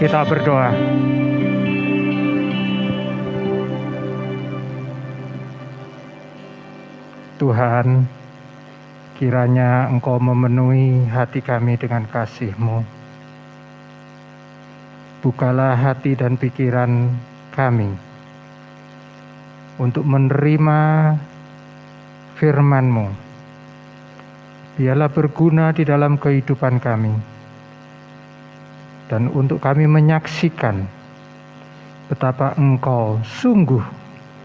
kita berdoa. Tuhan, kiranya Engkau memenuhi hati kami dengan kasih-Mu. Bukalah hati dan pikiran kami untuk menerima firman-Mu. Biarlah berguna di dalam kehidupan kami. Dan untuk kami menyaksikan betapa Engkau sungguh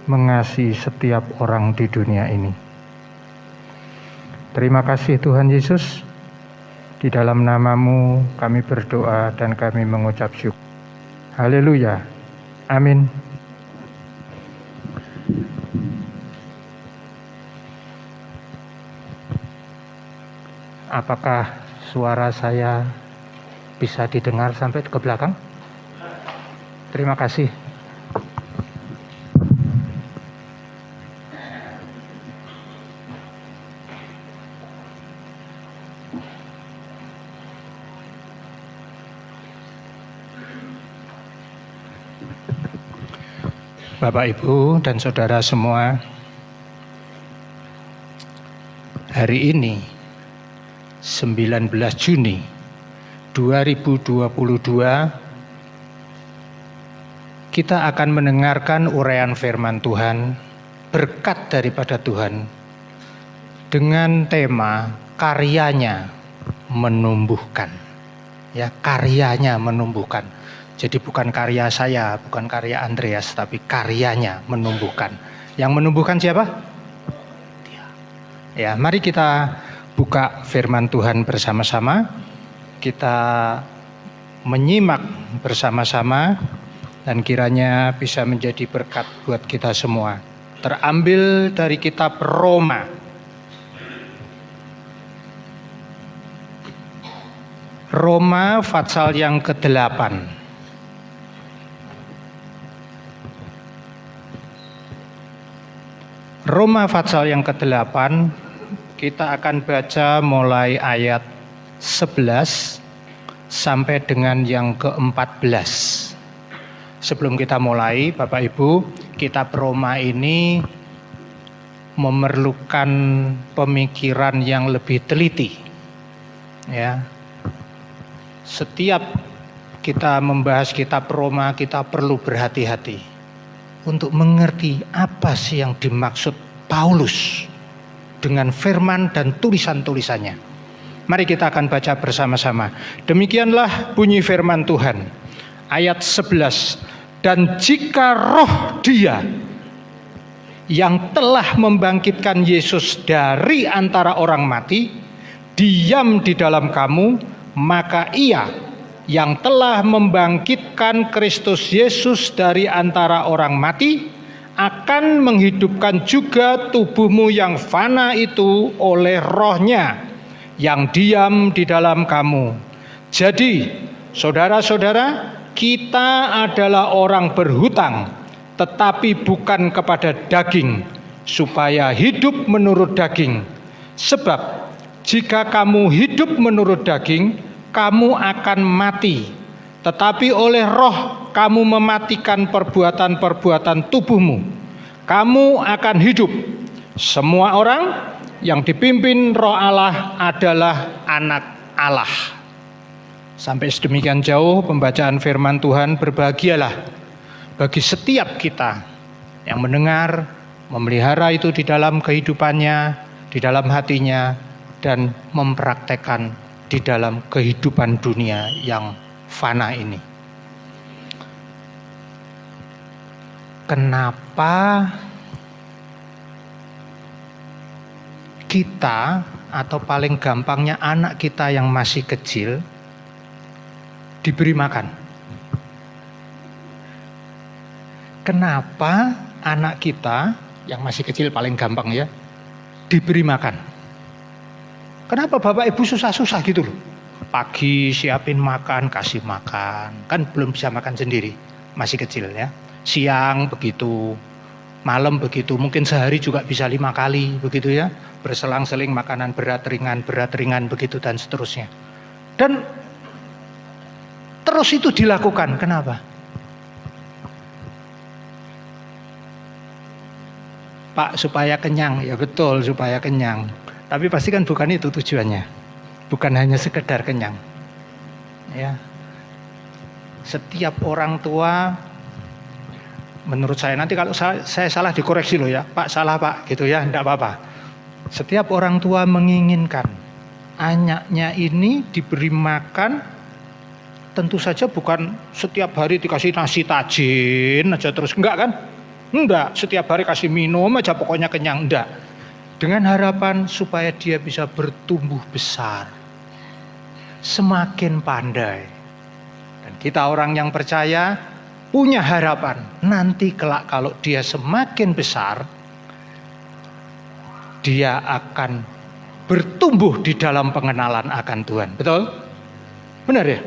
mengasihi setiap orang di dunia ini. Terima kasih Tuhan Yesus. Di dalam nama-Mu kami berdoa dan kami mengucap syukur. Haleluya. Amin. Apakah suara saya bisa didengar sampai ke belakang? Terima kasih. Bapak, Ibu, dan Saudara semua, hari ini 19 Juni 2022 kita akan mendengarkan uraian firman Tuhan, berkat daripada Tuhan, dengan tema karyanya menumbuhkan. Ya, karyanya menumbuhkan. Jadi bukan karya saya, bukan karya Andreas, tapi karyanya menumbuhkan. Yang menumbuhkan siapa? Dia. Ya, mari kita buka firman Tuhan bersama-sama. Kita menyimak bersama-sama dan kiranya bisa menjadi berkat buat kita semua. Terambil dari kitab Roma. Roma pasal yang ke-8. Roma pasal yang ke-8, kita akan baca mulai ayat 11 sampai dengan yang ke-14. Sebelum kita mulai, Bapak Ibu, kitab Roma ini memerlukan pemikiran yang lebih teliti. Ya. Setiap kita membahas kitab Roma, kita perlu berhati-hati untuk mengerti apa sih yang dimaksud Paulus dengan firman dan tulisan-tulisannya. Mari kita akan baca bersama-sama. Demikianlah bunyi firman Tuhan. Ayat 11. Dan jika roh Dia yang telah membangkitkan Yesus dari antara orang mati diam di dalam kamu, maka Ia yang telah membangkitkan Kristus Yesus dari antara orang mati akan menghidupkan juga tubuhmu yang fana itu oleh rohnya yang diam di dalam kamu. Jadi, saudara-saudara, kita adalah orang berhutang, tetapi bukan kepada daging, supaya hidup menurut daging. Sebab, jika kamu hidup menurut daging, kamu akan mati, tetapi oleh roh kamu mematikan perbuatan-perbuatan tubuhmu. Kamu akan hidup. Semua orang yang dipimpin roh Allah adalah anak Allah. Sampai sedemikian jauh pembacaan firman Tuhan. Berbahagialah bagi setiap kita yang mendengar, memelihara itu di dalam kehidupannya, di dalam hatinya, dan mempraktekkan di dalam kehidupan dunia yang fana ini. Kenapa kita, atau paling gampangnya anak kita yang masih kecil, diberi makan? Kenapa anak kita yang masih kecil, paling gampang ya, diberi makan? Kenapa Bapak Ibu susah-susah gitu loh? Pagi siapin makan, kasih makan. Kan belum bisa makan sendiri, masih kecil ya. Siang begitu, malam begitu, mungkin sehari juga bisa 5 kali begitu ya. Berselang-seling makanan berat ringan begitu dan seterusnya. Dan terus itu dilakukan. Kenapa? Pak, supaya kenyang. Ya betul, supaya kenyang. Tapi pasti kan bukan itu tujuannya. Bukan hanya sekedar kenyang. Ya. Setiap orang tua, menurut saya, nanti kalau saya salah dikoreksi loh ya, Pak salah Pak, gitu ya, enggak apa-apa. Setiap orang tua menginginkan anaknya ini diberi makan, tentu saja bukan setiap hari dikasih nasi tajin aja terus, enggak kan? Enggak, setiap hari kasih minum aja pokoknya kenyang, enggak. Dengan harapan supaya dia bisa bertumbuh besar, semakin pandai. Dan kita orang yang percaya punya harapan nanti kelak kalau dia semakin besar, dia akan bertumbuh di dalam pengenalan akan Tuhan. Betul? Benar ya?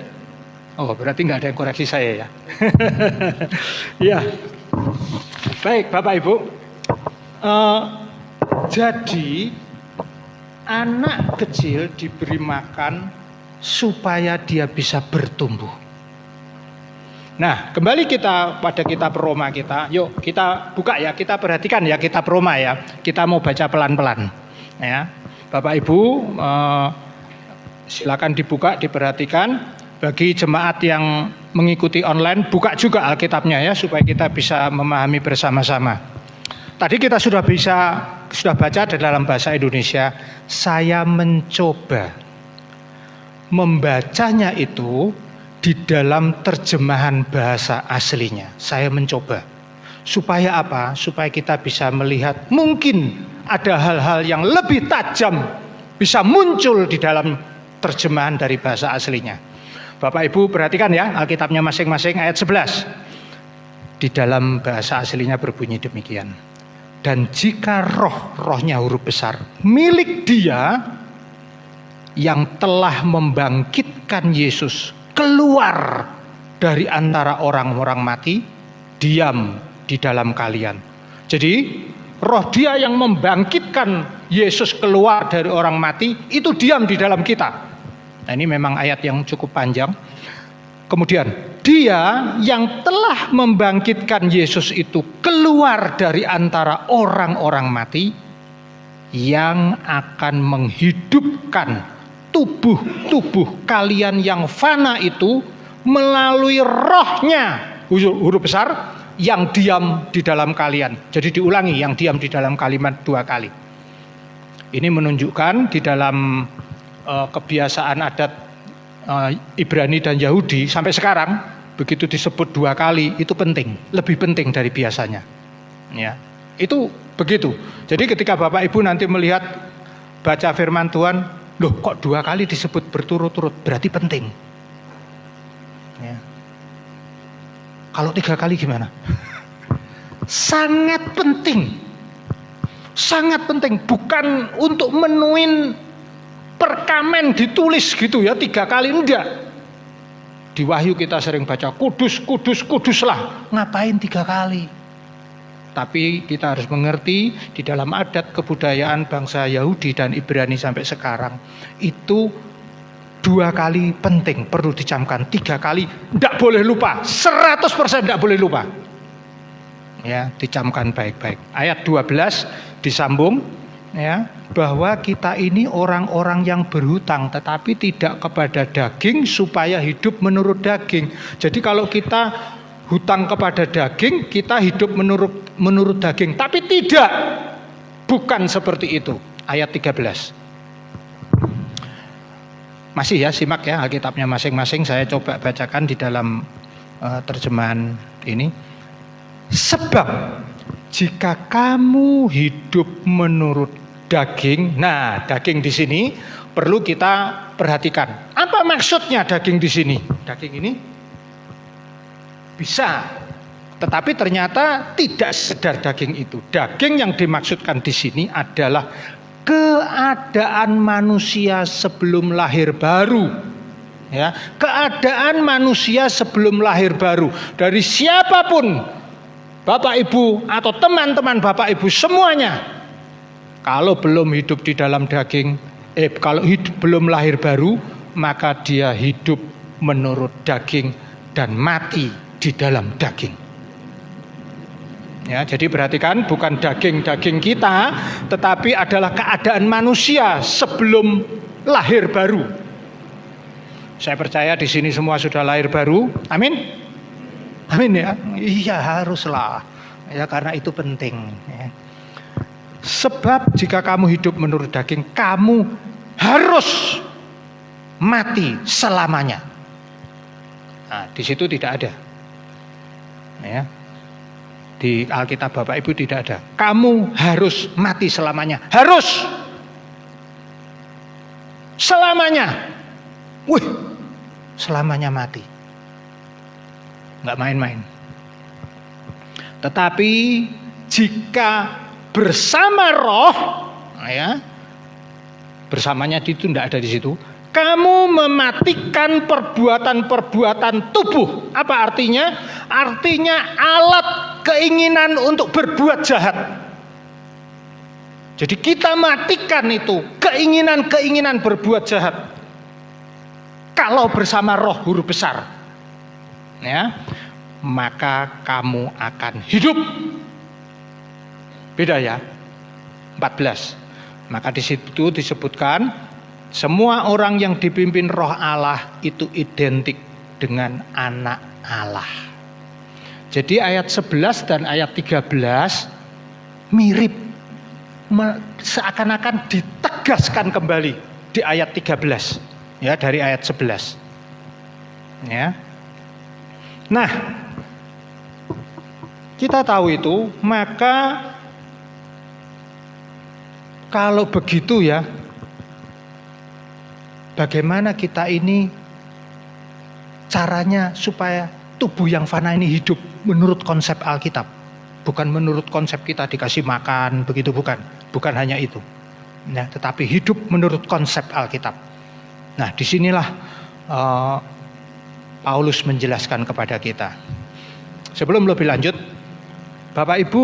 Oh, berarti nggak ada yang koreksi saya ya. Ya. Baik, Bapak Ibu. Jadi anak kecil diberi makan supaya dia bisa bertumbuh. Nah, kembali kita pada kitab Roma kita. Yuk, kita buka ya, kita perhatikan ya kitab Roma ya. Kita mau baca pelan-pelan. Ya. Bapak Ibu, silakan dibuka, diperhatikan. Bagi jemaat yang mengikuti online, buka juga Alkitabnya ya, supaya kita bisa memahami bersama-sama. Tadi kita sudah baca dalam bahasa Indonesia. Saya mencoba membacanya itu di dalam terjemahan bahasa aslinya. Saya mencoba. Supaya apa? Supaya kita bisa melihat mungkin ada hal-hal yang lebih tajam bisa muncul di dalam terjemahan dari bahasa aslinya. Bapak Ibu perhatikan ya, Alkitabnya masing-masing ayat 11. Di dalam bahasa aslinya berbunyi demikian. Dan jika rohnya huruf besar, milik Dia yang telah membangkitkan Yesus keluar dari antara orang-orang mati, diam di dalam kalian. Jadi roh Dia yang membangkitkan Yesus keluar dari orang mati, itu diam di dalam kita. Nah, ini memang ayat yang cukup panjang. Kemudian Dia yang telah membangkitkan Yesus itu keluar dari antara orang-orang mati, yang akan menghidupkan tubuh-tubuh kalian yang fana itu melalui rohnya, huruf besar, yang diam di dalam kalian. Jadi diulangi, yang diam di dalam kalimat 2 kali. Ini menunjukkan di dalam kebiasaan adat Ibrani dan Yahudi sampai sekarang, begitu disebut 2 kali itu penting, lebih penting dari biasanya. Ya, itu begitu. Jadi ketika Bapak Ibu nanti melihat baca firman Tuhan, loh kok 2 kali disebut berturut-turut, berarti penting. Ya. Kalau 3 kali gimana? Sangat penting. Sangat penting, bukan untuk menuin perkamen ditulis gitu ya 3 kali, enggak. Di Wahyu kita sering baca kudus, kudus, kudus lah. Ngapain 3 kali? Tapi kita harus mengerti di dalam adat kebudayaan bangsa Yahudi dan Ibrani sampai sekarang itu 2 kali penting, perlu dicamkan. 3 kali enggak boleh lupa, 100% enggak boleh lupa. Ya, dicamkan baik-baik. Ayat 12 disambung ya, bahwa kita ini orang-orang yang berhutang tetapi tidak kepada daging supaya hidup menurut daging. Jadi kalau kita hutang kepada daging, kita hidup menurut daging, tapi tidak, bukan seperti itu. Ayat 13. Masih ya, simak ya Alkitabnya masing-masing, saya coba bacakan di dalam terjemahan ini. Sebab jika kamu hidup menurut daging, nah daging di sini perlu kita perhatikan. Apa maksudnya daging di sini? Daging ini bisa, tetapi ternyata tidak sekedar daging itu. Daging yang dimaksudkan di sini adalah keadaan manusia sebelum lahir baru. Ya, keadaan manusia sebelum lahir baru dari siapapun, Bapak Ibu atau teman-teman Bapak Ibu semuanya, kalau belum hidup di dalam daging, kalau belum lahir baru, maka dia hidup menurut daging dan mati di dalam daging. Ya, jadi perhatikan, bukan daging-daging kita, tetapi adalah keadaan manusia sebelum lahir baru. Saya percaya di sini semua sudah lahir baru. Amin. Amin ya. Iya, haruslah. Ya, karena itu penting ya. Sebab jika kamu hidup menurut daging, kamu harus mati selamanya. Nah, di situ tidak ada. Ya. Di Alkitab Bapak Ibu tidak ada. Kamu harus mati selamanya. Harus. Selamanya. Wih, selamanya mati. Enggak main-main. Tetapi jika bersama Roh, ya, bersamanya itu tidak ada di situ. Kamu mematikan perbuatan-perbuatan tubuh. Apa artinya? Artinya alat keinginan untuk berbuat jahat. Jadi kita matikan itu keinginan-keinginan berbuat jahat. Kalau bersama Roh huruf besar, ya, maka kamu akan hidup. Beda ya. 14. Maka di situ disebutkan semua orang yang dipimpin Roh Allah itu identik dengan anak Allah. Jadi ayat 11 dan ayat 13 mirip, seakan-akan ditegaskan kembali di ayat 13 ya, dari ayat 11 ya. Nah, kita tahu itu, maka kalau begitu ya, bagaimana kita ini caranya supaya tubuh yang fana ini hidup menurut konsep Alkitab, bukan menurut konsep kita dikasih makan begitu, bukan hanya itu. Nah, tetapi hidup menurut konsep Alkitab. Nah, disinilah Paulus menjelaskan kepada kita. Sebelum lebih lanjut, Bapak Ibu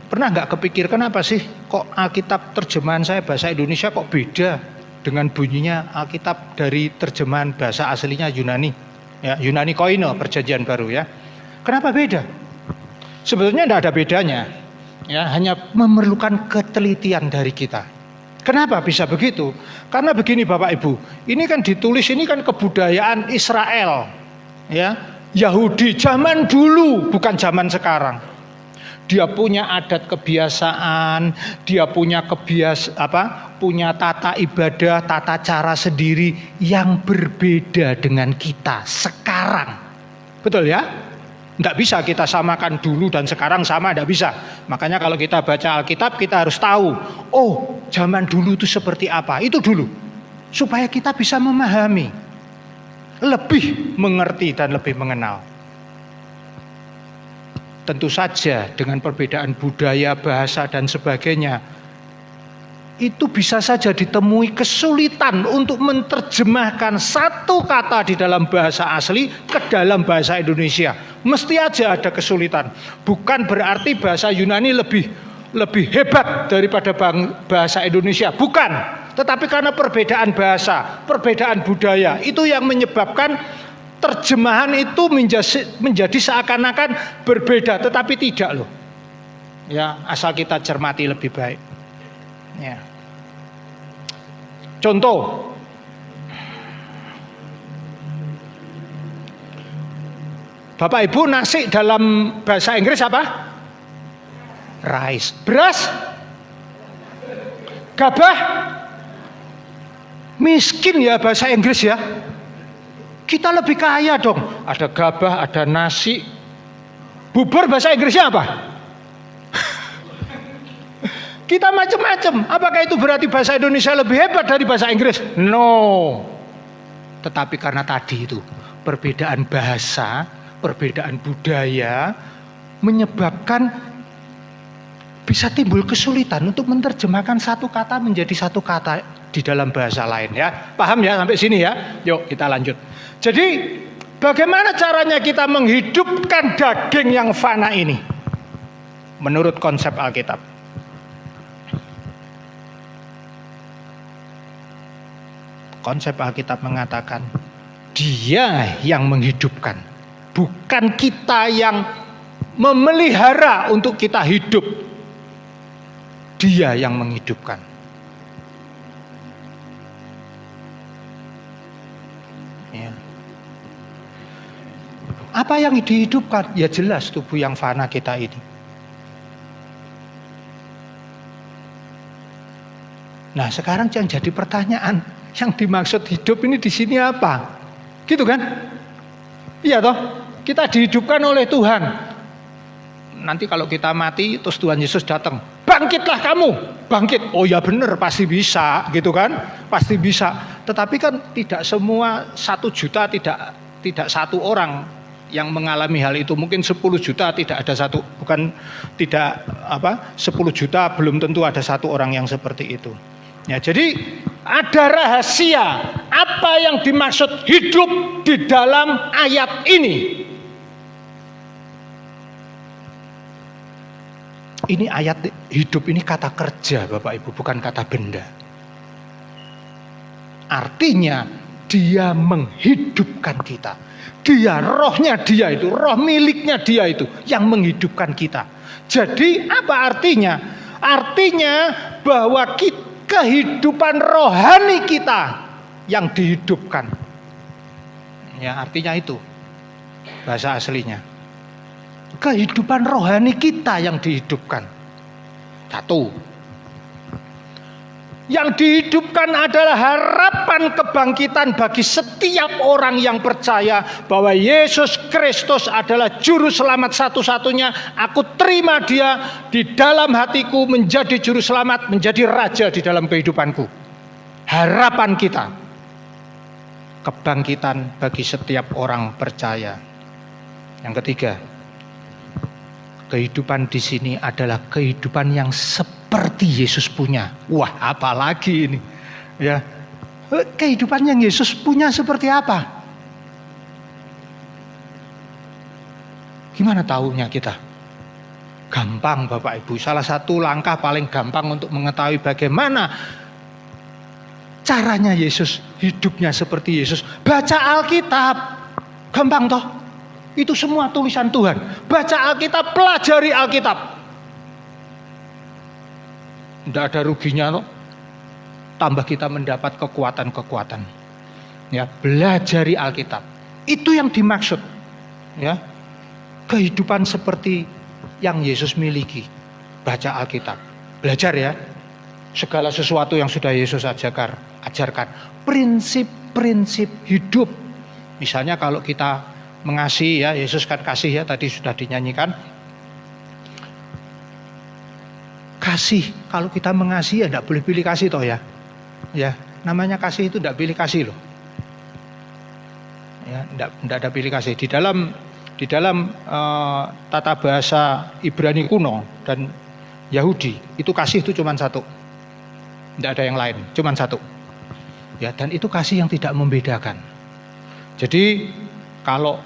pernah nggak kepikir kenapa sih kok Alkitab terjemahan saya bahasa Indonesia kok beda dengan bunyinya Alkitab dari terjemahan bahasa aslinya Yunani, ya, Yunani Koine, Perjanjian Baru ya. Kenapa beda? Sebetulnya tidak ada bedanya, ya, hanya memerlukan ketelitian dari kita. Kenapa bisa begitu? Karena begini Bapak Ibu, ini kan ditulis, ini kan kebudayaan Israel, ya, Yahudi zaman dulu, bukan zaman sekarang. Dia punya adat kebiasaan, dia punya punya tata ibadah, tata cara sendiri yang berbeda dengan kita sekarang. Betul ya? Tidak bisa kita samakan dulu dan sekarang sama, tidak bisa. Makanya kalau kita baca Alkitab kita harus tahu, oh zaman dulu itu seperti apa, itu dulu. Supaya kita bisa memahami, lebih mengerti dan lebih mengenal. Tentu saja dengan perbedaan budaya, bahasa dan sebagainya, itu bisa saja ditemui kesulitan untuk menerjemahkan satu kata di dalam bahasa asli ke dalam bahasa Indonesia. Mesti aja ada kesulitan. Bukan berarti bahasa Yunani lebih hebat daripada bahasa Indonesia, bukan. Tetapi karena perbedaan bahasa, perbedaan budaya, itu yang menyebabkan terjemahan itu menjadi seakan-akan berbeda, tetapi tidak loh. Ya, asal kita cermati lebih baik. Ya. Contoh, Bapak Ibu, nasi dalam bahasa Inggris apa? Rice. Beras? Gabah? Miskin ya bahasa Inggris ya. Kita lebih kaya dong. Ada gabah, ada nasi. Bubur bahasa Inggrisnya apa? Kita macam-macam. Apakah itu berarti bahasa Indonesia lebih hebat dari bahasa Inggris? No. Tetapi karena tadi itu perbedaan bahasa, perbedaan budaya menyebabkan bisa timbul kesulitan untuk menerjemahkan satu kata menjadi satu kata di dalam bahasa lain ya. Paham ya sampai sini ya? Yuk kita lanjut. Jadi bagaimana caranya kita menghidupkan daging yang fana ini menurut konsep Alkitab? Konsep Alkitab mengatakan Dia yang menghidupkan, bukan kita yang memelihara untuk kita hidup. Dia yang menghidupkan. Ya. Apa yang dihidupkan? Ya jelas tubuh yang fana kita ini. Nah, sekarang yang jadi pertanyaan, yang dimaksud hidup ini di sini apa? Gitu kan? Iya toh? Kita dihidupkan oleh Tuhan. Nanti kalau kita mati, terus Tuhan Yesus datang, bangkitlah kamu, bangkit. Oh ya benar, pasti bisa, gitu kan? Pasti bisa. Tetapi kan tidak semua 1 juta, tidak satu orang yang mengalami hal itu. Mungkin 10 juta tidak ada satu, bukan tidak 10 juta belum tentu ada satu orang yang seperti itu. Ya, jadi ada rahasia apa yang dimaksud hidup di dalam ayat ini. Ini ayat hidup ini kata kerja Bapak Ibu, bukan kata benda. Artinya dia menghidupkan kita. Dia, rohnya dia itu, roh miliknya dia itu yang menghidupkan kita. Jadi apa artinya? Artinya bahwa kehidupan rohani kita yang dihidupkan. Ya, artinya itu bahasa aslinya. Kehidupan rohani kita yang dihidupkan. Satu. Yang dihidupkan adalah harapan kebangkitan bagi setiap orang yang percaya bahwa Yesus Kristus adalah juru selamat satu-satunya. Aku terima dia di dalam hatiku menjadi juru selamat, menjadi raja di dalam kehidupanku. Harapan kita. Kebangkitan bagi setiap orang percaya. Yang ketiga, kehidupan di sini adalah kehidupan yang seperti Yesus punya. Wah, apalagi ini? Ya, kehidupan yang Yesus punya seperti apa? Gimana tahunya kita? Gampang Bapak Ibu. Salah satu langkah paling gampang untuk mengetahui bagaimana caranya Yesus, hidupnya seperti Yesus. Baca Alkitab. Gampang toh? Itu semua tulisan Tuhan. Baca Alkitab, pelajari Alkitab. Tidak ada ruginya loh. Tambah kita mendapat kekuatan-kekuatan. Ya, belajari Alkitab. Itu yang dimaksud. Ya. Kehidupan seperti yang Yesus miliki. Baca Alkitab. Belajar ya. Segala sesuatu yang sudah Yesus ajarkan. Prinsip-prinsip hidup. Misalnya kalau kita mengasihi, ya Yesus kan kasih, ya tadi sudah dinyanyikan. Kasih, kalau kita mengasihi ya tidak boleh pilih kasih toh ya. Ya, namanya kasih itu tidak pilih kasih loh. Ya, tidak ada pilih kasih. Di dalam tata bahasa Ibrani kuno dan Yahudi itu kasih itu cuma satu. Tidak ada yang lain, cuma satu. Ya, dan itu kasih yang tidak membedakan. Jadi kalau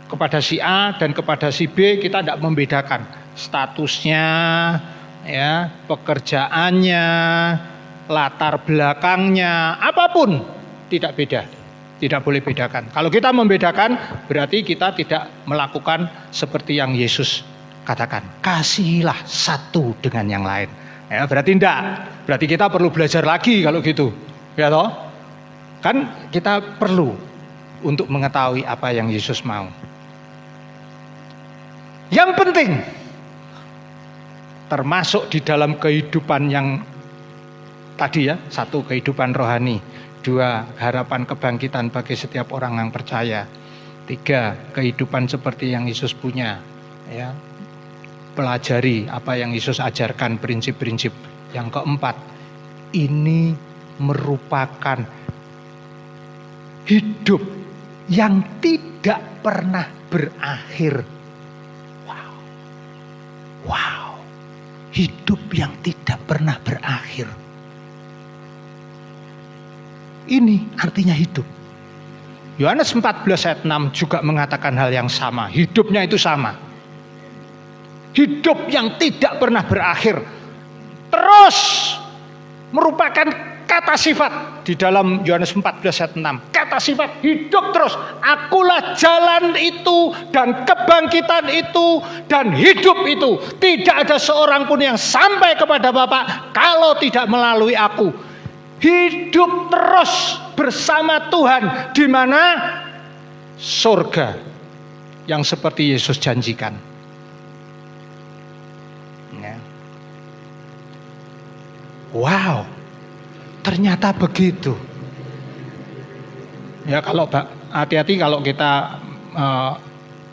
kepada si A dan kepada si B kita tidak membedakan statusnya, ya, pekerjaannya, latar belakangnya, apapun tidak beda, tidak boleh bedakan. Kalau kita membedakan berarti kita tidak melakukan seperti yang Yesus katakan, kasihilah satu dengan yang lain. Ya, berarti tidak, berarti kita perlu belajar lagi kalau gitu, ya toh? Kan kita perlu untuk mengetahui apa yang Yesus mau. Yang penting, termasuk di dalam kehidupan yang tadi ya, satu kehidupan rohani, dua harapan kebangkitan bagi setiap orang yang percaya, tiga kehidupan seperti yang Yesus punya, ya, pelajari apa yang Yesus ajarkan, prinsip-prinsip. Yang keempat, ini merupakan hidup yang tidak pernah berakhir. Wow, hidup yang tidak pernah berakhir. Ini artinya hidup. Yohanes 14 ayat 6 juga mengatakan hal yang sama. Hidupnya itu sama. Hidup yang tidak pernah berakhir. Terus merupakan kata sifat di dalam Yohanes 14 ayat 6. Kata sifat hidup terus. Akulah jalan itu dan kebangkitan itu dan hidup itu. Tidak ada seorang pun yang sampai kepada Bapa kalau tidak melalui aku. Hidup terus bersama Tuhan di mana? Surga yang seperti Yesus janjikan. Ya. Wow, ternyata begitu. Ya, kalau hati-hati kalau kita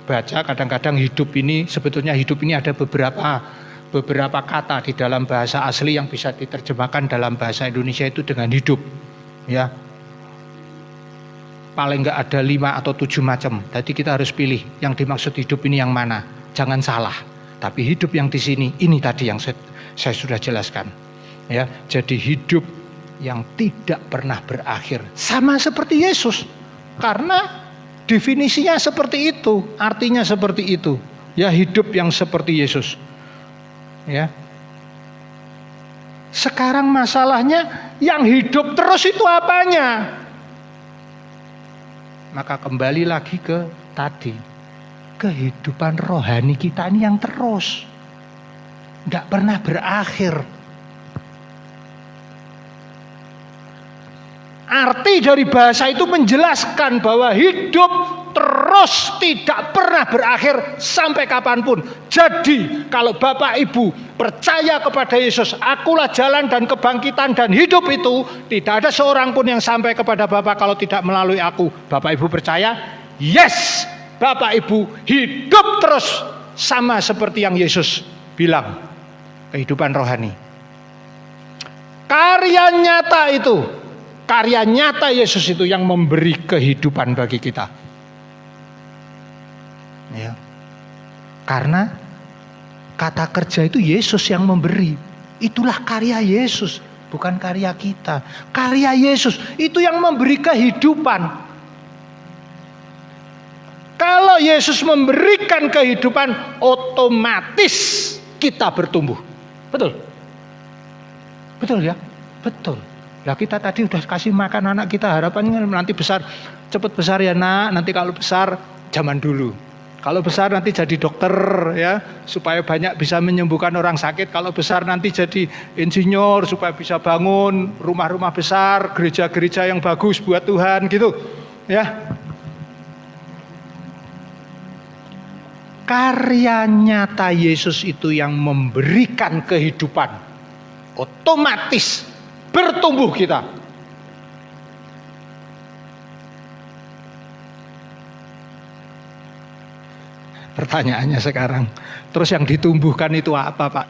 baca, kadang-kadang hidup ini sebetulnya hidup ini ada beberapa kata di dalam bahasa asli yang bisa diterjemahkan dalam bahasa Indonesia itu dengan hidup, ya. Paling enggak ada 5 atau 7 macam. Jadi kita harus pilih yang dimaksud hidup ini yang mana. Jangan salah. Tapi hidup yang di sini ini tadi yang saya sudah jelaskan. Ya, jadi hidup yang tidak pernah berakhir. Sama seperti Yesus. Karena definisinya seperti itu, artinya seperti itu. Ya, hidup yang seperti Yesus. Ya. Sekarang masalahnya yang hidup terus itu apanya? Maka kembali lagi ke tadi. Kehidupan rohani kita ini yang terus. Tidak pernah berakhir. Arti dari bahasa itu menjelaskan bahwa hidup terus tidak pernah berakhir sampai kapanpun. Jadi kalau Bapak Ibu percaya kepada Yesus, akulah jalan dan kebangkitan dan hidup itu, tidak ada seorang pun yang sampai kepada Bapa kalau tidak melalui aku. Bapak Ibu percaya? Yes, Bapak Ibu hidup terus sama seperti yang Yesus bilang. Kehidupan rohani. Karya nyata Yesus itu yang memberi kehidupan bagi kita. Ya. Karena kata kerja itu Yesus yang memberi. Itulah karya Yesus, bukan karya kita. Karya Yesus itu yang memberi kehidupan. Kalau Yesus memberikan kehidupan, otomatis kita bertumbuh. Betul? Betul ya? Betul. Lah kita tadi udah kasih makan anak kita, harapannya nanti besar, cepat besar ya nak, nanti kalau besar zaman dulu. Kalau besar nanti jadi dokter ya, supaya banyak bisa menyembuhkan orang sakit. Kalau besar nanti jadi insinyur supaya bisa bangun rumah-rumah besar, gereja-gereja yang bagus buat Tuhan gitu. Ya. Karya nyata Yesus itu yang memberikan kehidupan. Otomatis bertumbuh kita. Pertanyaannya sekarang, terus yang ditumbuhkan itu apa, Pak?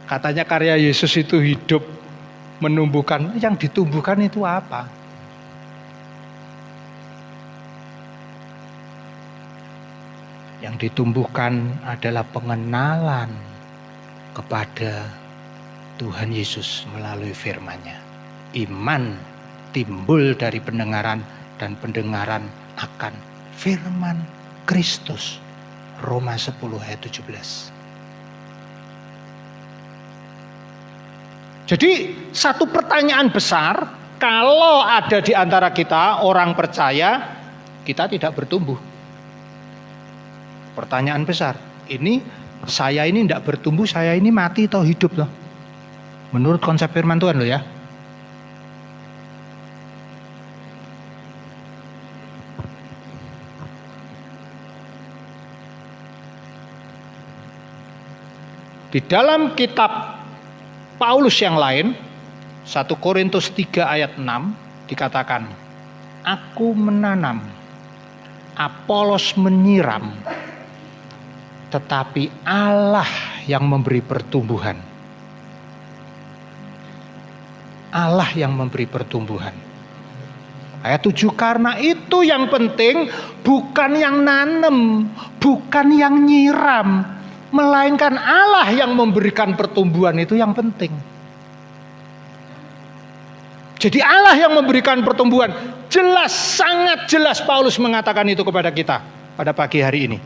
Katanya karya Yesus itu hidup, menumbuhkan. Yang ditumbuhkan itu apa? Yang ditumbuhkan adalah pengenalan kepada Tuhan Yesus melalui firman-Nya. Iman timbul dari pendengaran dan pendengaran akan firman Kristus. Roma 10 ayat 17. Jadi satu pertanyaan besar, kalau ada di antara kita orang percaya, kita tidak bertumbuh. Pertanyaan besar, saya ini tidak bertumbuh, saya ini mati atau hidup loh. Menurut konsep firman Tuhan loh ya. Di dalam kitab Paulus yang lain, 1 Korintus 3 ayat 6 dikatakan, aku menanam, Apolos menyiram, tetapi Allah yang memberi pertumbuhan. Allah yang memberi pertumbuhan. Ayat 7, karena itu yang penting bukan yang nanam, bukan yang nyiram, melainkan Allah yang memberikan pertumbuhan, itu yang penting. Jadi Allah yang memberikan pertumbuhan. Jelas, sangat jelas Paulus mengatakan itu kepada kita pada pagi hari ini.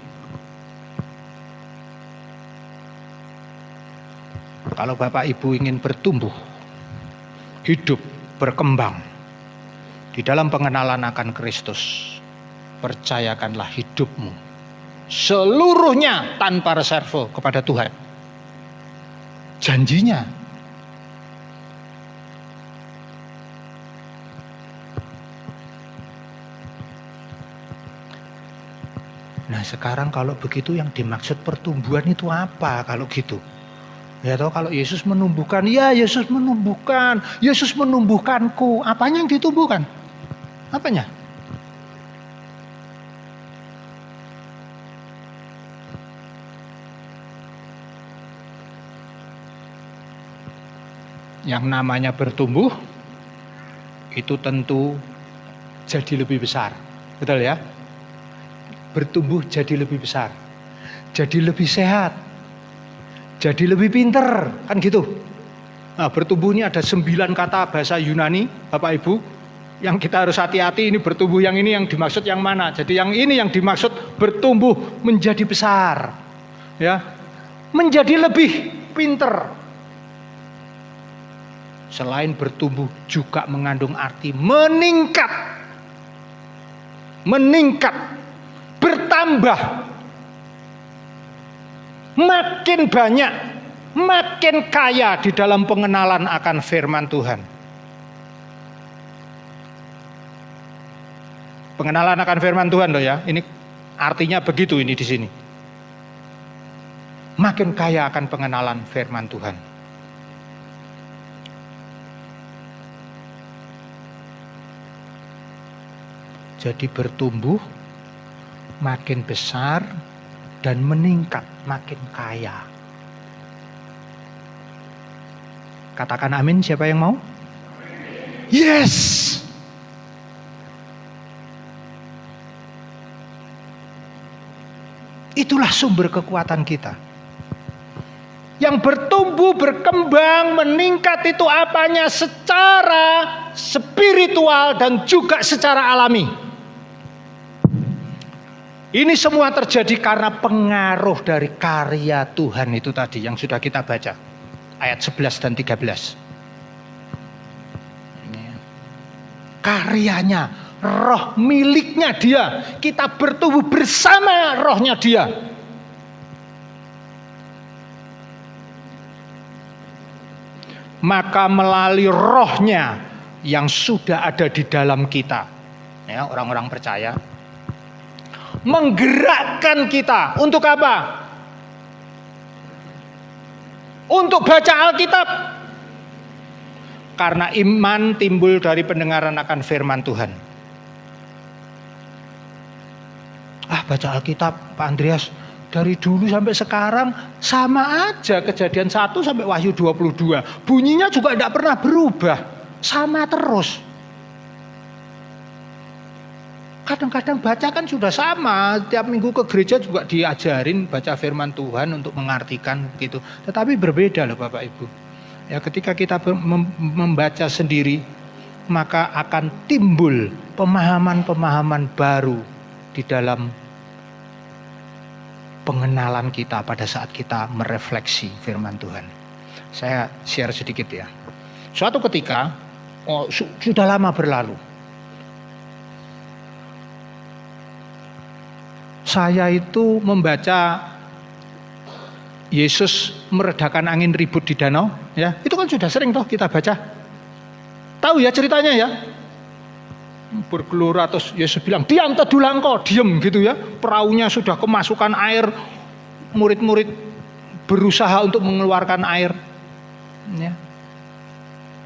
Kalau Bapak Ibu ingin bertumbuh, hidup, berkembang di dalam pengenalan akan Kristus, percayakanlah hidupmu seluruhnya tanpa reserve kepada Tuhan. Janjinya. Nah sekarang kalau begitu yang dimaksud pertumbuhan itu apa kalau gitu? Ya toh kalau Yesus menumbuhkan, ya Yesus menumbuhkan, Yesus menumbuhkanku. Apanya yang ditumbuhkan? Apanya? Yang namanya bertumbuh itu tentu jadi lebih besar. Betul ya? Bertumbuh jadi lebih besar, jadi lebih sehat, jadi lebih pinter, kan gitu. Nah, bertumbuh ini ada 9 kata bahasa Yunani, Bapak Ibu, yang kita harus hati-hati. Ini bertumbuh yang ini yang dimaksud yang mana. Jadi yang ini yang dimaksud bertumbuh menjadi besar, ya, menjadi lebih pinter. Selain bertumbuh juga mengandung arti meningkat, bertambah, makin banyak, makin kaya di dalam pengenalan akan firman Tuhan. Pengenalan akan firman Tuhan loh ya, ini artinya begitu ini di sini. Makin kaya akan pengenalan firman Tuhan. Jadi bertumbuh, makin besar, dan meningkat, makin kaya. Katakan amin, siapa yang mau? Yes! Itulah sumber kekuatan kita. Yang bertumbuh, berkembang, meningkat itu apanya? Secara spiritual dan juga secara alami. Ini semua terjadi karena pengaruh dari karya Tuhan itu tadi yang sudah kita baca. Ayat 11 dan 13. Karyanya, roh miliknya dia. Kita bertumbuh bersama rohnya dia. Maka melalui rohnya yang sudah ada di dalam kita, ya, orang-orang percaya, menggerakkan kita untuk apa? Untuk baca Alkitab. Karena iman timbul dari pendengaran akan firman Tuhan. Baca Alkitab Pak Andreas, dari dulu sampai sekarang sama aja, Kejadian 1 sampai Wahyu 22. Bunyinya juga tidak pernah berubah, sama terus. Kadang-kadang baca kan sudah sama, tiap minggu ke gereja juga diajarin baca firman Tuhan untuk mengartikan gitu. Tetapi berbeda loh Bapak Ibu. Ya ketika kita membaca sendiri, maka akan timbul pemahaman-pemahaman baru di dalam pengenalan kita pada saat kita merefleksi firman Tuhan. Saya share sedikit ya. Suatu ketika, sudah lama berlalu, saya itu membaca Yesus meredakan angin ribut di danau, ya. Itu kan sudah sering toh kita baca. Tahu ya ceritanya ya? Bergelora terus Yesus bilang, "Diam teduhlah engkau," diem gitu ya. Perahunya sudah kemasukan air, murid-murid berusaha untuk mengeluarkan air. Ya.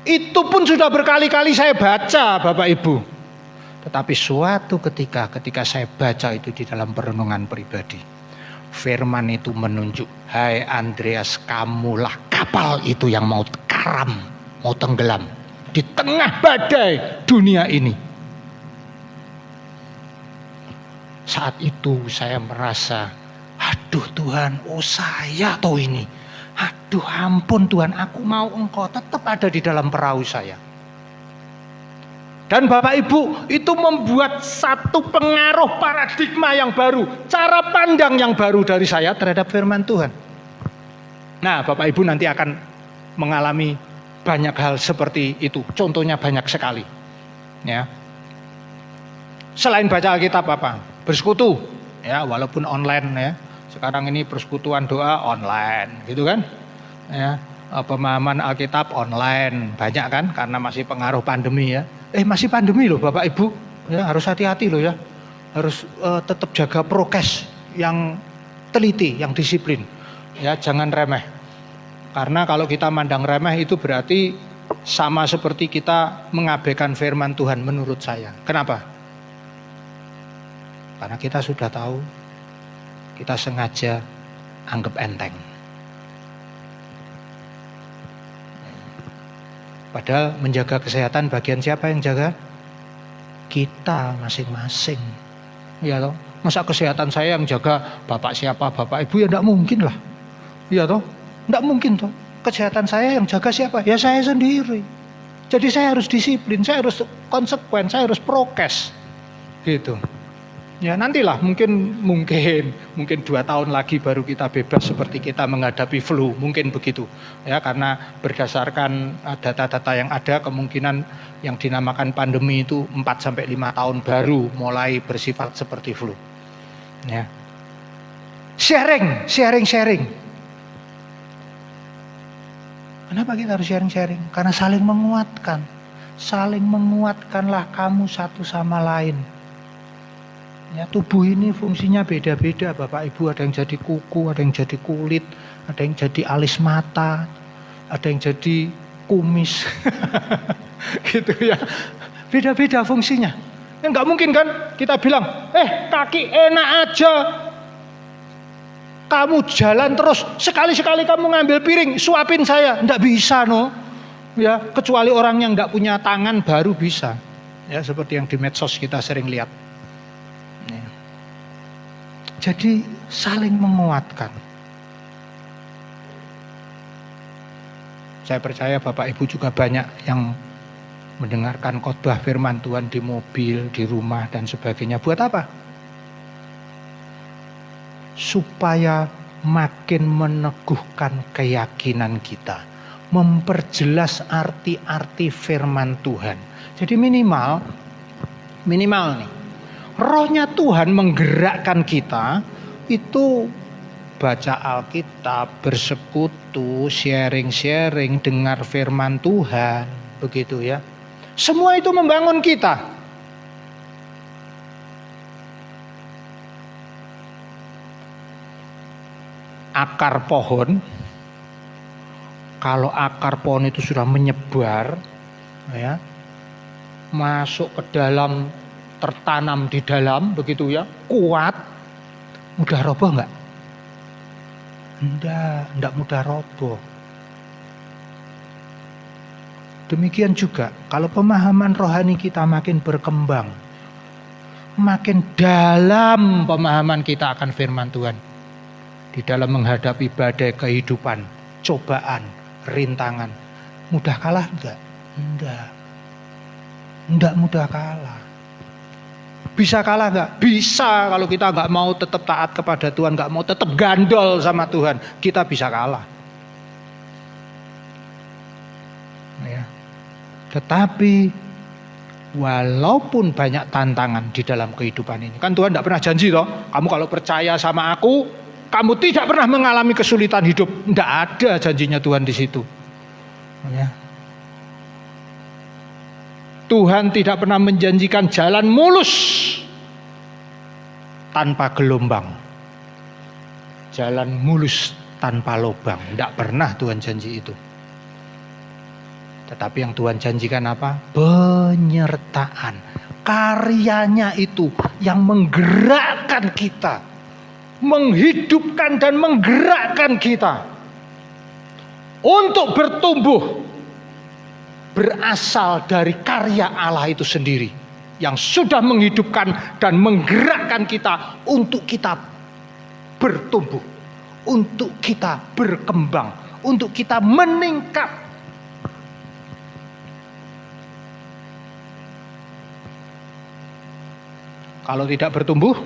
Itu pun sudah berkali-kali saya baca Bapak Ibu. Tetapi suatu ketika saya baca itu di dalam perenungan pribadi, firman itu menunjuk, "Hai Andreas, kamulah kapal itu yang mau karam, mau tenggelam di tengah badai dunia ini." Saat itu saya merasa, aduh Tuhan, saya tahu ini. Aduh ampun Tuhan, aku mau engkau tetap ada di dalam perahu saya. Dan Bapak Ibu, itu membuat satu pengaruh paradigma yang baru, cara pandang yang baru dari saya terhadap firman Tuhan. Nah, Bapak Ibu nanti akan mengalami banyak hal seperti itu. Contohnya banyak sekali. Ya. Selain baca Alkitab apa? Bersekutu. Ya, walaupun online ya. Sekarang ini persekutuan doa online, gitu kan? Ya, pemahaman Alkitab online banyak kan? Karena masih pengaruh pandemi ya. Masih pandemi loh Bapak Ibu. Ya, harus hati-hati loh ya. Harus tetap jaga prokes yang teliti, yang disiplin. Ya, jangan remeh. Karena kalau kita mandang remeh itu berarti sama seperti kita mengabaikan firman Tuhan menurut saya. Kenapa? Karena kita sudah tahu, kita sengaja anggap enteng. Padahal menjaga kesehatan bagian siapa yang jaga? Kita masing-masing. Ya toh? Masa kesehatan saya yang jaga bapak siapa, bapak ibu, ya tidak mungkin lah. Ya toh? Tidak mungkin toh. Kesehatan saya yang jaga siapa? Ya saya sendiri. Jadi saya harus disiplin, saya harus konsekuen, saya harus prokes. Gitu. Ya nantilah mungkin 2 tahun lagi baru kita bebas seperti kita menghadapi flu, mungkin begitu. Ya karena berdasarkan data-data yang ada, kemungkinan yang dinamakan pandemi itu 4 sampai 5 tahun baru mulai bersifat seperti flu. Ya. Sharing. Kenapa kita harus sharing? Karena saling menguatkan. Saling menguatkanlah kamu satu sama lain. Ya, tubuh ini fungsinya beda-beda Bapak Ibu. Ada yang jadi kuku, ada yang jadi kulit, ada yang jadi alis mata, ada yang jadi kumis. Gitu ya. Beda-beda fungsinya. Ya nggak mungkin kan kita bilang, kaki enak aja. Kamu jalan terus, sekali-sekali kamu ngambil piring, suapin saya. Nggak bisa no. Ya, kecuali orang yang nggak punya tangan baru bisa. Ya, seperti yang di medsos kita sering lihat. Ya. Jadi saling menguatkan. Saya percaya Bapak Ibu juga banyak yang mendengarkan khotbah firman Tuhan di mobil, di rumah dan sebagainya. Buat apa? Supaya makin meneguhkan keyakinan kita, memperjelas arti-arti firman Tuhan. Jadi minimal nih, rohnya Tuhan menggerakkan kita itu baca Alkitab, bersekutu, sharing, dengar firman Tuhan, begitu ya. Semua itu membangun kita. Akar pohon, kalau akar pohon itu sudah menyebar, ya, masuk ke dalam, tertanam di dalam, begitu ya, kuat, mudah roboh nggak? Enggak mudah roboh. Demikian juga, kalau pemahaman rohani kita makin berkembang, makin dalam pemahaman kita akan firman Tuhan. Di dalam menghadapi badai kehidupan, cobaan, rintangan, mudah kalah enggak? Enggak mudah kalah. Bisa kalah enggak? Bisa, kalau kita enggak mau tetap taat kepada Tuhan, enggak mau tetap gandol sama Tuhan, kita bisa kalah. Ya. Tetapi walaupun banyak tantangan di dalam kehidupan ini, kan Tuhan enggak pernah janji toh, kamu kalau percaya sama aku, kamu tidak pernah mengalami kesulitan hidup. Tidak ada janjinya Tuhan di situ. Ya. Tuhan tidak pernah menjanjikan jalan mulus tanpa gelombang, jalan mulus tanpa lubang. Tidak pernah Tuhan janji itu. Tetapi yang Tuhan janjikan apa? Penyertaan. Karyanya itu yang menggerakkan kita, menghidupkan dan menggerakkan kita untuk bertumbuh, berasal dari karya Allah itu sendiri yang sudah menghidupkan dan menggerakkan kita untuk kita bertumbuh, untuk kita berkembang, untuk kita meningkat. Kalau tidak bertumbuh,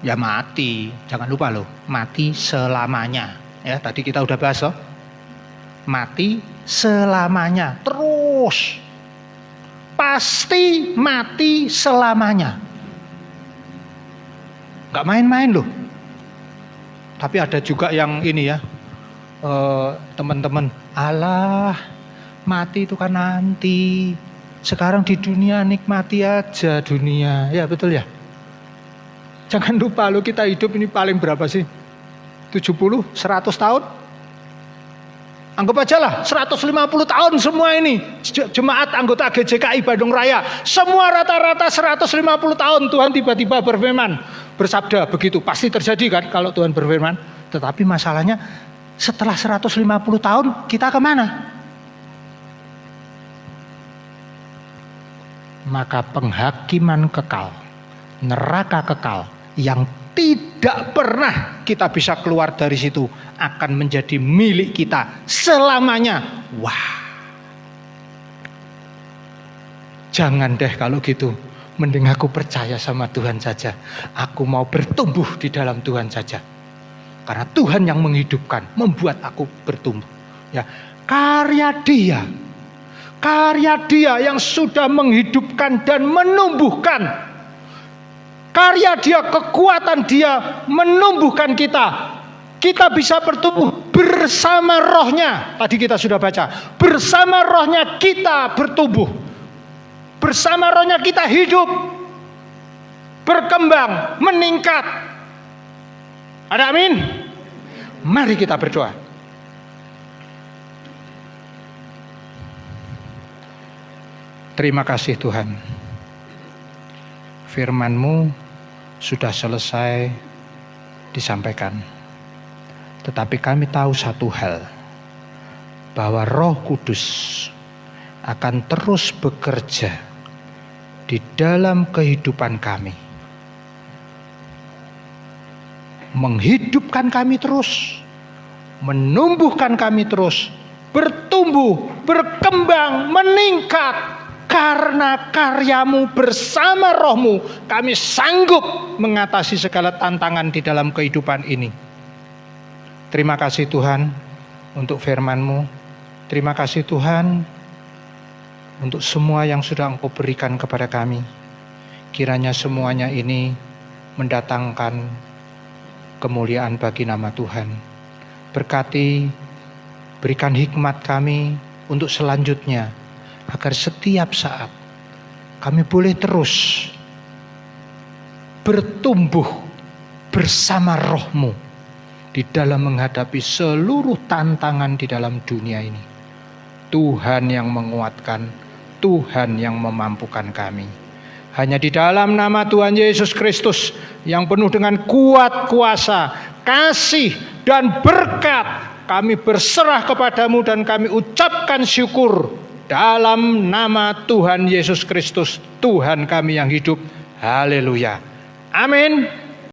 ya mati. Jangan lupa loh, mati selamanya. Ya, tadi kita udah bahas loh. mati selamanya. Terus. Pasti mati selamanya. Gak main-main loh. Tapi ada juga yang ini ya, teman-teman, alah mati itu kan nanti. Sekarang di dunia nikmati aja dunia. Ya betul ya. Jangan lupa loh, kita hidup ini paling berapa sih? 70, 100 tahun? Anggap aja lah 150 tahun semua ini. Jemaat anggota GJKI Bandung Raya. Semua rata-rata 150 tahun Tuhan tiba-tiba berfirman. Bersabda begitu. Pasti terjadi kan kalau Tuhan berfirman. Tetapi masalahnya setelah 150 tahun kita kemana? Maka penghakiman kekal, neraka kekal yang tidak pernah kita bisa keluar dari situ akan menjadi milik kita selamanya. Wah, jangan deh kalau gitu. Mending aku percaya sama Tuhan saja. Aku mau bertumbuh di dalam Tuhan saja. Karena Tuhan yang menghidupkan, membuat aku bertumbuh. Ya, karya Dia yang sudah menghidupkan dan menumbuhkan. Karya Dia, kekuatan Dia menumbuhkan kita. Kita bisa bertumbuh bersama rohnya. Tadi kita sudah baca. Bersama rohnya kita bertumbuh. Bersama rohnya kita hidup. Berkembang, meningkat. Ada amin? Mari kita berdoa. Terima kasih Tuhan. Firman-Mu sudah selesai disampaikan. Tetapi kami tahu satu hal, bahwa Roh Kudus akan terus bekerja di dalam kehidupan kami. Menghidupkan kami terus, menumbuhkan kami terus, bertumbuh, berkembang, meningkat. Karena karya-Mu bersama Roh-Mu, kami sanggup mengatasi segala tantangan di dalam kehidupan ini. Terima kasih Tuhan untuk firman-Mu. Terima kasih Tuhan untuk semua yang sudah Engkau berikan kepada kami. Kiranya semuanya ini mendatangkan kemuliaan bagi nama Tuhan. Berkati, berikan hikmat kami untuk selanjutnya, agar setiap saat kami boleh terus bertumbuh bersama Roh-Mu di dalam menghadapi seluruh tantangan di dalam dunia ini. Tuhan yang menguatkan, Tuhan yang memampukan kami. Hanya di dalam nama Tuhan Yesus Kristus yang penuh dengan kuat kuasa, kasih dan berkat, kami berserah kepadamu dan kami ucapkan syukur dalam nama Tuhan Yesus Kristus, Tuhan kami yang hidup. Haleluya. Amin.